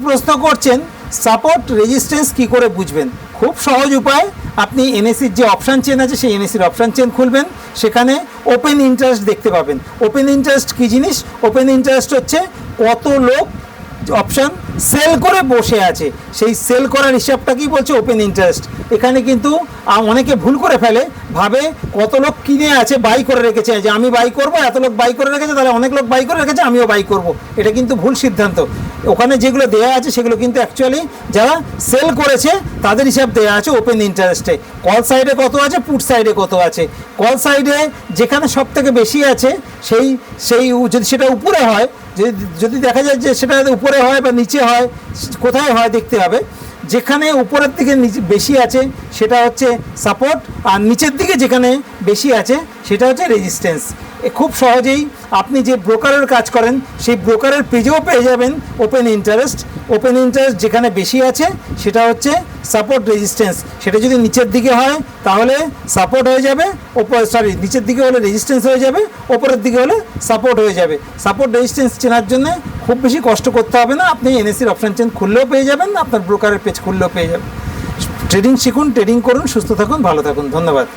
প্রশ্ন করছেন support resistance কি করে বুঝবেন? খুব সহজ উপায়, আপনি এনএসির যে অপশান চেন আছে সেই এনএসির অপশান চেন খুলবেন, সেখানে ওপেন ইন্টারেস্ট দেখতে পাবেন। ওপেন ইন্টারেস্ট কী জিনিস? ওপেন ইন্টারেস্ট হচ্ছে কত লোক অপশান সেল করে বসে আছে, সেই সেল করার হিসাবটা কি বলছে? Open interest. এখানে কিন্তু অনেকে ভুল করে ফেলে, ভাবে কত লোক কিনে আছে, বাই করে রেখেছে, যে আমি বাই করব, এত লোক বাই করে রেখেছে, তাহলে অনেক লোক বাই করে রেখেছে, আমিও বাই করব। এটা কিন্তু ভুল সিদ্ধান্ত। ওখানে যেগুলো দেওয়া আছে সেগুলো কিন্তু অ্যাকচুয়ালি যারা সেল করেছে তাদের হিসাব দেওয়া আছে ওপেন ইন্টারেস্টে। কল সাইডে কত আছে, পুট সাইডে কত আছে। কল সাইডে যেখানে সব থেকে বেশি আছে সেই যদি সেটা উপরে হয়, যদি দেখা যায় যে সেটা উপরে হয় বা নিচে হয়, কোথায় হয় দেখতে হবে। যেখানে উপরের দিকে বেশি আছে সেটা হচ্ছে সাপোর্ট, আর নিচের দিকে যেখানে বেশি আছে সেটা হচ্ছে রেজিস্ট্যান্স। খুব সহজেই আপনি যে ব্রোকারের কাজ করেন সেই ব্রোকারের পেজেও পেয়ে যাবেন ওপেন ইন্টারেস্ট। ওপেন ইন্টারেস্ট যেখানে বেশি আছে সেটা হচ্ছে সাপোর্ট রেজিস্ট্যান্স। সেটা যদি নিচের দিকে হয় তাহলে সাপোর্ট হয়ে যাবে, নিচের দিকে হলে রেজিস্ট্যান্স হয়ে যাবে, ওপরের দিকে হলে সাপোর্ট হয়ে যাবে। সাপোর্ট রেজিস্ট্যান্স চেনার জন্য খুব বেশি কষ্ট করতে হবে না, আপনি এনএসির অপশান চেন খুললেও পেয়ে যাবেন, আপনার ব্রোকারের পেজ খুললেও পেয়ে যাবেন। ট্রেডিং শিখুন, ট্রেডিং করুন, সুস্থ থাকুন, ভালো থাকুন। ধন্যবাদ।